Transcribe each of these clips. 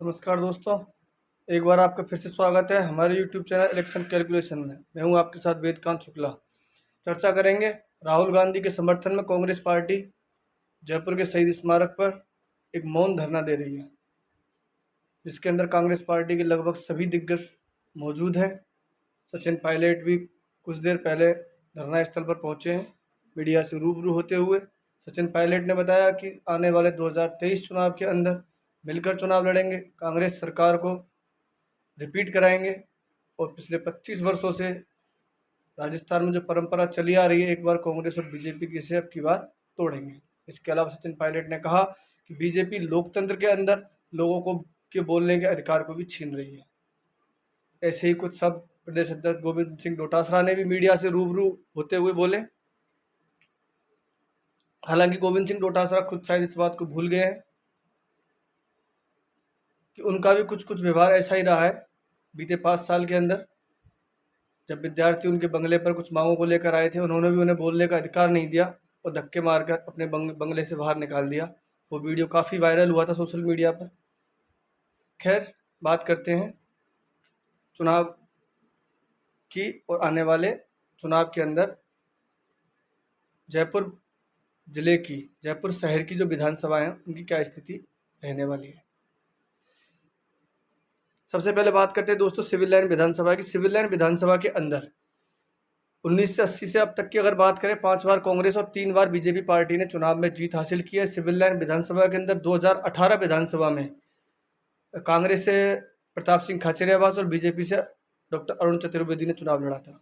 नमस्कार दोस्तों, एक बार आपका फिर से स्वागत है हमारे यूट्यूब चैनल इलेक्शन कैलकुलेशन में। मैं हूं आपके साथ वेदकांत शुक्ला। चर्चा करेंगे राहुल गांधी के समर्थन में कांग्रेस पार्टी जयपुर के शहीद स्मारक पर एक मौन धरना दे रही है, जिसके अंदर कांग्रेस पार्टी के लगभग सभी दिग्गज मौजूद हैं। सचिन पायलट भी कुछ देर पहले धरना स्थल पर पहुंचे हैं मीडिया से रूबरू होते हुए। सचिन पायलट ने बताया कि आने वाले 2023 चुनाव के अंदर मिलकर चुनाव लड़ेंगे, कांग्रेस सरकार को रिपीट कराएंगे और पिछले 25 वर्षों से राजस्थान में जो परंपरा चली आ रही है, एक बार कांग्रेस और बीजेपी की से अब की बार तोड़ेंगे। इसके अलावा सचिन पायलट ने कहा कि बीजेपी लोकतंत्र के अंदर लोगों को के बोलने के अधिकार को भी छीन रही है। ऐसे ही कुछ सब प्रदेश अध्यक्ष गोविंद सिंह डोटासरा ने भी मीडिया से रूबरू होते हुए बोले। हालांकि गोविंद सिंह डोटासरा खुद शायद इस बात को भूल गए हैं कि उनका भी कुछ कुछ व्यवहार ऐसा ही रहा है बीते 5 साल के अंदर। जब विद्यार्थी उनके बंगले पर कुछ मांगों को लेकर आए थे, उन्होंने भी उन्हें बोलने का अधिकार नहीं दिया और धक्के मारकर अपने बंगले से बाहर निकाल दिया। वो वीडियो काफ़ी वायरल हुआ था सोशल मीडिया पर। खैर, बात करते हैं चुनाव की और आने वाले चुनाव के अंदर जयपुर जिले की, जयपुर शहर की जो विधानसभा हैं उनकी क्या स्थिति रहने वाली है। सबसे पहले बात करते हैं दोस्तों सिविल लाइन विधानसभा की। सिविल लाइन विधानसभा के अंदर 1980 से अब तक की अगर बात करें, 5 बार कांग्रेस और 3 बार बीजेपी पार्टी ने चुनाव में जीत हासिल की है। सिविल लाइन विधानसभा के अंदर 2018 विधानसभा में कांग्रेस से प्रताप सिंह खाचरियावास और बीजेपी से डॉक्टर अरुण चतुर्वेदी ने चुनाव लड़ा था।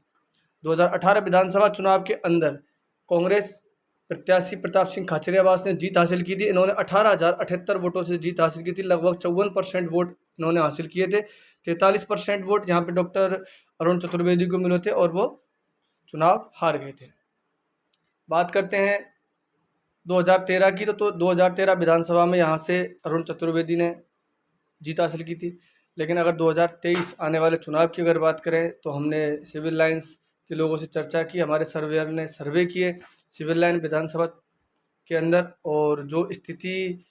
2018 विधानसभा चुनाव के अंदर कांग्रेस प्रत्याशी प्रताप सिंह खाचरियावास ने जीत हासिल की थी। इन्होंने 18,078 वोटों से जीत हासिल की थी। लगभग 54% वोट इन्होंने हासिल किए थे। 43% वोट यहाँ पे डॉक्टर अरुण चतुर्वेदी को मिले थे और वो चुनाव हार गए थे। बात करते हैं 2013 की, तो 2013 विधानसभा में यहाँ से अरुण चतुर्वेदी ने जीत हासिल की थी। लेकिन अगर 2023 आने वाले चुनाव की अगर बात करें, तो हमने सिविल लाइन्स के लोगों से चर्चा की, हमारे सर्वेयर ने सर्वे किए सिविल लाइन विधानसभा के अंदर, और जो स्थिति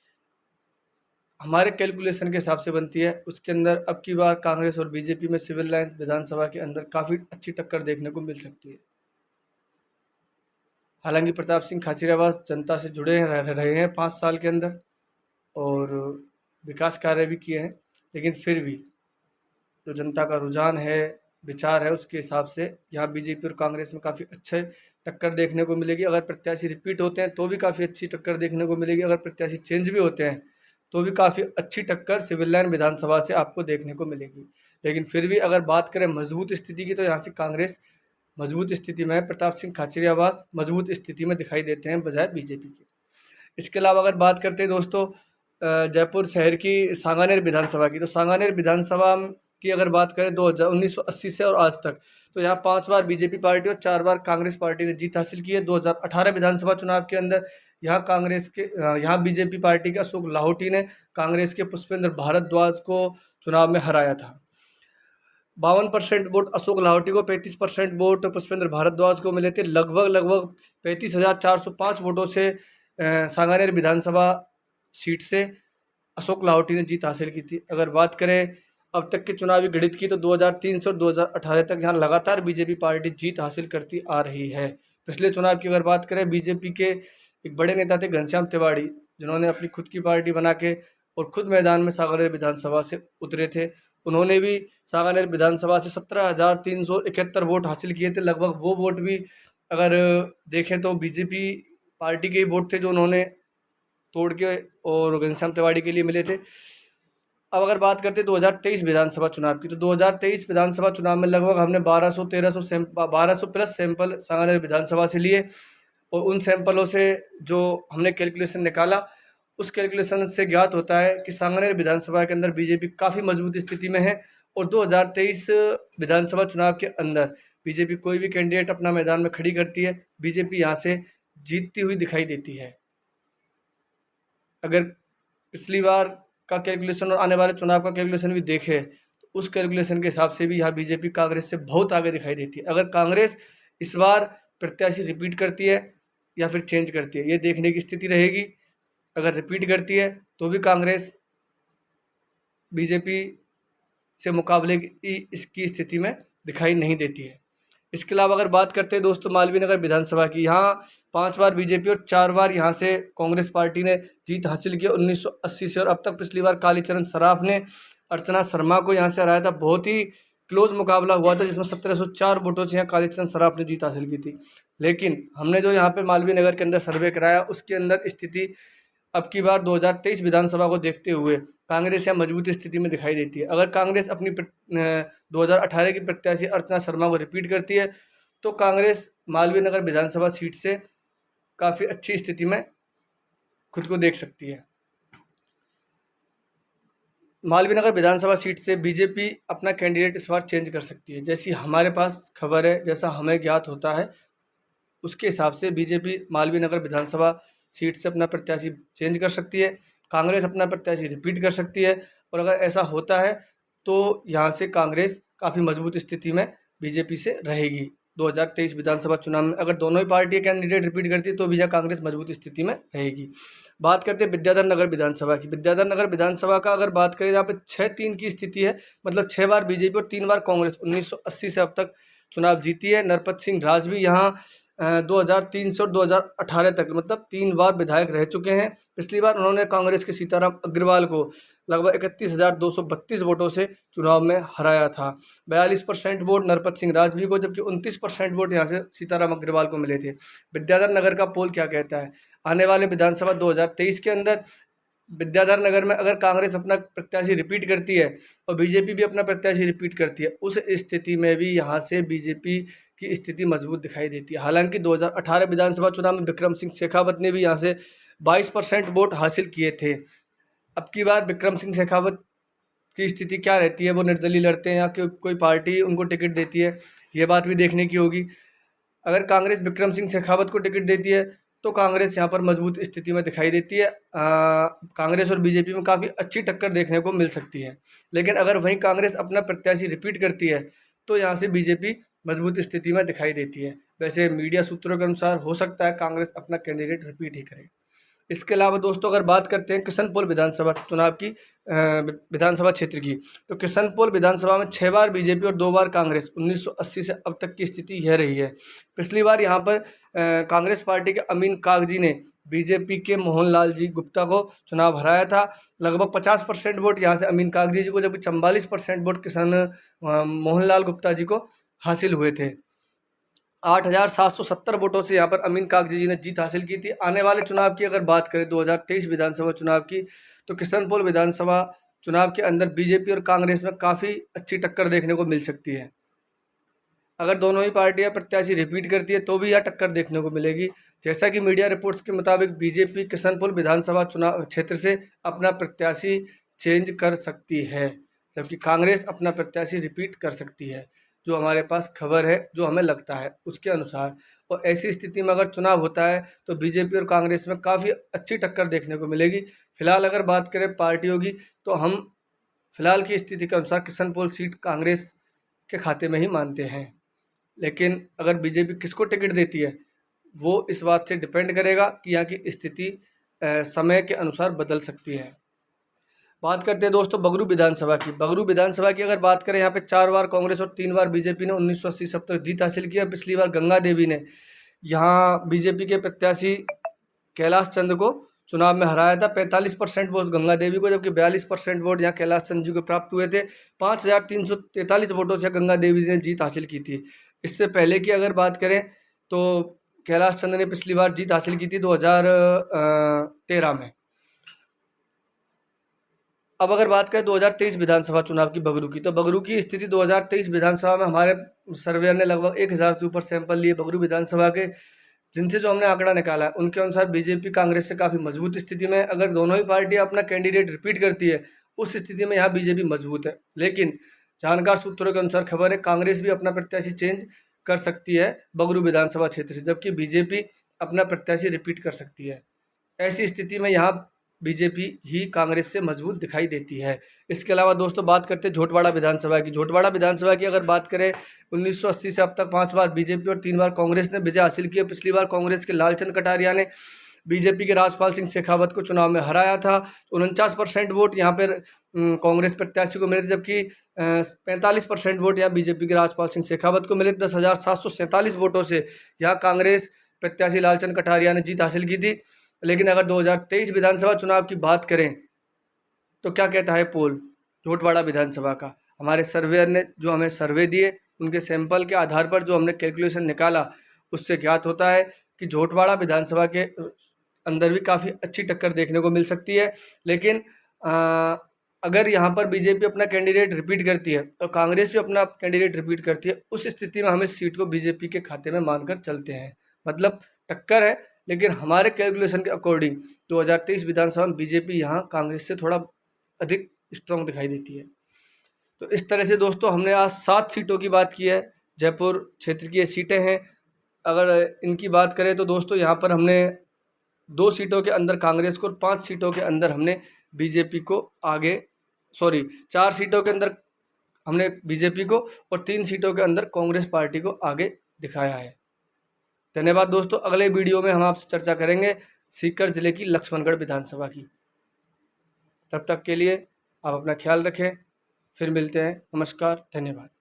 हमारे कैलकुलेशन के हिसाब से बनती है उसके अंदर अब की बार कांग्रेस और बीजेपी में सिविल लाइन विधानसभा के अंदर काफ़ी अच्छी टक्कर देखने को मिल सकती है। हालांकि प्रताप सिंह खाचरियावास जनता से जुड़े रहे हैं 5 साल के अंदर और विकास कार्य भी किए हैं, लेकिन फिर भी जो जनता का रुझान है, विचार है, उसके हिसाब से यहाँ बीजेपी और कांग्रेस में काफ़ी अच्छे टक्कर देखने को मिलेगी। अगर प्रत्याशी रिपीट होते हैं तो भी काफ़ी अच्छी टक्कर देखने को मिलेगी। अगर प्रत्याशी चेंज भी होते हैं तो भी काफ़ी अच्छी टक्कर सिविल लाइन विधानसभा से आपको देखने को मिलेगी। लेकिन फिर भी अगर बात करें मजबूत स्थिति की, तो यहाँ से कांग्रेस मजबूत स्थिति में है। प्रताप सिंह खाचरियावास मजबूत स्थिति में दिखाई देते हैं बजाय बीजेपी के। इसके अलावा अगर बात करते हैं दोस्तों जयपुर शहर की सांगानेर विधानसभा की, तो सांगानेर विधानसभा की अगर बात करें 1980 से और आज तक, तो यहाँ 5 बार बीजेपी पार्टी और 4 बार कांग्रेस पार्टी ने जीत हासिल की है। 2018 विधानसभा चुनाव के अंदर यहाँ बीजेपी पार्टी के अशोक लाहोटी ने कांग्रेस के पुष्पेंद्र भारद्वाज को चुनाव में हराया था। 52% वोट अशोक लाहोटी को, 35% वोट पुष्पेंद्र भारद्वाज को मिले थे। लगभग 35,405 वोटों से सांगानेर विधानसभा सीट से अशोक लाहोटी ने जीत हासिल की थी। अगर बात करें अब तक के चुनावी गणित की, तो 2003 से और 2018 तक यहाँ लगातार बीजेपी पार्टी जीत हासिल करती आ रही है। पिछले चुनाव की अगर बात करें, बीजेपी के एक बड़े नेता थे घनश्याम तिवाड़ी, जिन्होंने अपनी खुद की पार्टी बना के और खुद मैदान में सांगानेर विधानसभा से उतरे थे। उन्होंने भी सांगानेर विधानसभा से 17,371 वोट हासिल किए थे। लगभग वो वोट भी अगर देखें तो बीजेपी पार्टी के ही वोट थे जो उन्होंने तोड़ के और घनश्याम तिवाड़ी के लिए मिले थे। अब अगर बात करते हैं 2023 विधानसभा चुनाव की, तो 2023 विधानसभा चुनाव में लगभग हमने 1200 प्लस सैंपल सांगानेर विधानसभा से लिए और उन सैंपलों से जो हमने कैलकुलेशन निकाला, उस कैलकुलेशन से ज्ञात होता है कि सांगानेर विधानसभा के अंदर बीजेपी काफ़ी मजबूत स्थिति में है और 2023 विधानसभा चुनाव के अंदर बीजेपी कोई भी कैंडिडेट अपना मैदान में खड़ी करती है, बीजेपी यहाँ से जीतती हुई दिखाई देती है। अगर पिछली बार का कैलकुलेशन और आने वाले चुनाव का कैलकुलेशन भी देखें, तो उस कैलकुलेशन के हिसाब से भी यहाँ बीजेपी कांग्रेस से बहुत आगे दिखाई देती है। अगर कांग्रेस इस बार प्रत्याशी रिपीट करती है या फिर चेंज करती है, ये देखने की स्थिति रहेगी। अगर रिपीट करती है तो भी कांग्रेस बीजेपी से मुकाबले की इसकी स्थिति में दिखाई नहीं देती है। इसके अलावा अगर बात करते हैं दोस्तों मालवीय नगर विधानसभा की, यहाँ 5 बार बीजेपी और 4 बार यहाँ से कांग्रेस पार्टी ने जीत हासिल की 1980 से। और अब तक पिछली बार कालीचरण सराफ ने अर्चना शर्मा को यहाँ से हराया था। बहुत ही क्लोज मुकाबला हुआ था जिसमें 1704 वोटों से यहाँ कालीचरण सराफ ने जीत हासिल की थी। लेकिन हमने जो यहाँ पे मालवीय नगर के अंदर सर्वे कराया उसके अंदर स्थिति अब की बार 2023 विधानसभा को देखते हुए कांग्रेस यहाँ मजबूत स्थिति में दिखाई देती है। अगर कांग्रेस अपनी 2018 की प्रत्याशी अर्चना शर्मा को रिपीट करती है तो कांग्रेस मालवीय नगर विधानसभा सीट से काफ़ी अच्छी स्थिति में खुद को देख सकती है। मालवीय नगर विधानसभा सीट से बीजेपी अपना कैंडिडेट इस बार चेंज कर सकती है। जैसी हमारे पास खबर है, जैसा हमें ज्ञात होता है, उसके हिसाब से बीजेपी मालवीय नगर विधानसभा सीट से अपना प्रत्याशी चेंज कर सकती है, कांग्रेस अपना प्रत्याशी रिपीट कर सकती है। और अगर ऐसा होता है तो यहाँ से कांग्रेस काफ़ी मजबूत स्थिति में बीजेपी से रहेगी। 2023 विधानसभा चुनाव में अगर दोनों ही पार्टी कैंडिडेट रिपीट करती है तो भी यहाँ कांग्रेस मजबूत स्थिति में रहेगी। बात करते हैं विद्याधर नगर विधानसभा की। विद्याधर नगर विधानसभा का अगर बात करें, यहाँ पे 6-3 की स्थिति है, मतलब 6 बार बीजेपी और 3 बार कांग्रेस 1980 से अब तक चुनाव जीती है। नरपत सिंह राज भी यहाँ 2003 से और 2018 तक मतलब 3 बार विधायक रह चुके हैं। पिछली बार उन्होंने कांग्रेस के सीताराम अग्रवाल को लगभग 31,232 वोटों से चुनाव में हराया था। 42% वोट नरपत सिंह राज भी को, जबकि 29% वोट यहाँ से सीताराम अग्रवाल को मिले थे। विद्याधर नगर का पोल क्या कहता है? आने वाले विधानसभा 2023 के अंदर विद्याधर नगर में अगर कांग्रेस अपना प्रत्याशी रिपीट करती है और बीजेपी भी अपना प्रत्याशी रिपीट करती है, उस स्थिति में भी यहाँ से बीजेपी की स्थिति मजबूत दिखाई देती है। हालांकि 2018 विधानसभा चुनाव में विक्रम सिंह शेखावत ने भी यहाँ से 22% वोट हासिल किए थे। अब की बार विक्रम सिंह शेखावत की स्थिति क्या रहती है, वो निर्दलीय लड़ते हैं या कोई पार्टी उनको टिकट देती है, ये बात भी देखने की होगी। अगर कांग्रेस विक्रम सिंह शेखावत को टिकट देती है तो कांग्रेस यहाँ पर मजबूत स्थिति में दिखाई देती है। कांग्रेस और बीजेपी में काफ़ी अच्छी टक्कर देखने को मिल सकती है। लेकिन अगर वहीं कांग्रेस अपना प्रत्याशी रिपीट करती है तो यहाँ से बीजेपी मजबूत स्थिति में दिखाई देती है। वैसे मीडिया सूत्रों के अनुसार हो सकता है कांग्रेस अपना कैंडिडेट रिपीट ही करे। इसके अलावा दोस्तों अगर बात करते हैं किशनपोल विधानसभा चुनाव की, विधानसभा क्षेत्र की, तो किशनपोल विधानसभा में 6 बार बीजेपी और 2 बार कांग्रेस 1980 से अब तक की स्थिति यह रही है। पिछली बार यहाँ पर कांग्रेस पार्टी के अमीन कागजी ने बीजेपी के मोहनलाल जी गुप्ता को चुनाव हराया था। लगभग 50% वोट यहाँ से अमीन कागजी जी को, जबकि 44% वोट मोहनलाल गुप्ता जी को हासिल हुए थे। 8,770 वोटों से यहाँ पर अमीन कागजी जी ने जीत हासिल की थी। आने वाले चुनाव की अगर बात करें 2023 विधानसभा चुनाव की, तो किशनपोल विधानसभा चुनाव के अंदर बीजेपी और कांग्रेस में काफ़ी अच्छी टक्कर देखने को मिल सकती है। अगर दोनों ही पार्टियां प्रत्याशी रिपीट करती है तो भी यह टक्कर देखने को मिलेगी। जैसा कि मीडिया रिपोर्ट्स के मुताबिक बीजेपी किशनपोल विधानसभा चुनाव क्षेत्र से अपना प्रत्याशी चेंज कर सकती है, जबकि कांग्रेस अपना प्रत्याशी रिपीट कर सकती है, जो हमारे पास खबर है, जो हमें लगता है उसके अनुसार। और ऐसी स्थिति में अगर चुनाव होता है तो बीजेपी और कांग्रेस में काफ़ी अच्छी टक्कर देखने को मिलेगी। फिलहाल अगर बात करें पार्टियों की तो हम फिलहाल की स्थिति के अनुसार किशनपोल सीट कांग्रेस के खाते में ही मानते हैं। लेकिन अगर बीजेपी किसको टिकट देती है वो इस बात से डिपेंड करेगा कि यहाँ की स्थिति समय के अनुसार बदल सकती है। बात करते हैं दोस्तों बगरू विधानसभा की। बगरू विधानसभा की अगर बात करें, यहाँ पे 4 बार कांग्रेस और 3 बार बीजेपी ने 1980 से अब तक जीत हासिल किया। पिछली बार गंगा देवी ने यहाँ बीजेपी के प्रत्याशी कैलाश चंद को चुनाव में हराया था। 45% वोट गंगा देवी को, जबकि 42% वोट यहाँ कैलाश चंद जी को प्राप्त हुए थे। 5,343 वोटों से गंगा देवी ने जीत हासिल की थी। इससे पहले की अगर बात करें तो कैलाश चंद ने पिछली बार जीत हासिल की थी 2013 में। अब अगर बात करें 2023 विधानसभा चुनाव की बगरू की, तो बगरू की स्थिति 2023 विधानसभा में हमारे सर्वेयर ने लगभग 1,000 से ऊपर सैंपल लिए बगरू विधानसभा के, जिनसे जो हमने आंकड़ा निकाला है उनके अनुसार बीजेपी कांग्रेस से काफ़ी मजबूत स्थिति में। अगर दोनों ही पार्टियां अपना कैंडिडेट रिपीट करती है उस स्थिति में यहाँ बीजेपी मजबूत है। लेकिन जानकार सूत्रों के अनुसार खबर है कांग्रेस भी अपना प्रत्याशी चेंज कर सकती है बगरू विधानसभा क्षेत्र से, जबकि बीजेपी अपना प्रत्याशी रिपीट कर सकती है। ऐसी स्थिति में यहाँ बीजेपी ही कांग्रेस से मजबूत दिखाई देती है। इसके अलावा दोस्तों बात करते हैं झोटवाड़ा विधानसभा की। झोटवाड़ा विधानसभा की अगर बात करें 1980 से अब तक 5 बार बीजेपी और 3 बार कांग्रेस ने विजय हासिल की है। पिछली बार कांग्रेस के लालचंद कटारिया ने बीजेपी के राजपाल सिंह शेखावत को चुनाव में हराया था। 49% वोट यहाँ पर कांग्रेस प्रत्याशी को मिले थे, जबकि 45% वोट यहाँ बीजेपी के राजपाल सिंह शेखावत को मिले। 10,747 वोटों से यहाँ कांग्रेस प्रत्याशी लालचंद कटारिया ने जीत हासिल की थी। लेकिन अगर 2023 विधानसभा चुनाव की बात करें तो क्या कहता है पोल झोटवाड़ा विधानसभा का? हमारे सर्वेयर ने जो हमें सर्वे दिए, उनके सैंपल के आधार पर जो हमने कैलकुलेशन निकाला, उससे ज्ञात होता है कि झोटवाड़ा विधानसभा के अंदर भी काफ़ी अच्छी टक्कर देखने को मिल सकती है। लेकिन अगर यहाँ पर बीजेपी अपना कैंडिडेट रिपीट करती है और कांग्रेस भी अपना कैंडिडेट रिपीट करती है, उस स्थिति में हम इस सीट को बीजेपी के खाते में मानकर चलते हैं। मतलब टक्कर है, लेकिन हमारे कैलकुलेशन के अकॉर्डिंग 2023 विधानसभा में बीजेपी यहाँ कांग्रेस से थोड़ा अधिक स्ट्रॉन्ग दिखाई देती है। तो इस तरह से दोस्तों हमने आज 7 सीटों की बात की है। जयपुर क्षेत्र की ये सीटें हैं। अगर इनकी बात करें तो दोस्तों यहाँ पर हमने 2 सीटों के अंदर कांग्रेस को और 5 सीटों के अंदर हमने बीजेपी को आगे 4 सीटों के अंदर हमने बीजेपी को और 3 सीटों के अंदर कांग्रेस पार्टी को आगे दिखाया है। धन्यवाद दोस्तों। अगले वीडियो में हम आपसे चर्चा करेंगे सीकर जिले की लक्ष्मणगढ़ विधानसभा की। तब तक के लिए आप अपना ख्याल रखें। फिर मिलते हैं। नमस्कार, धन्यवाद।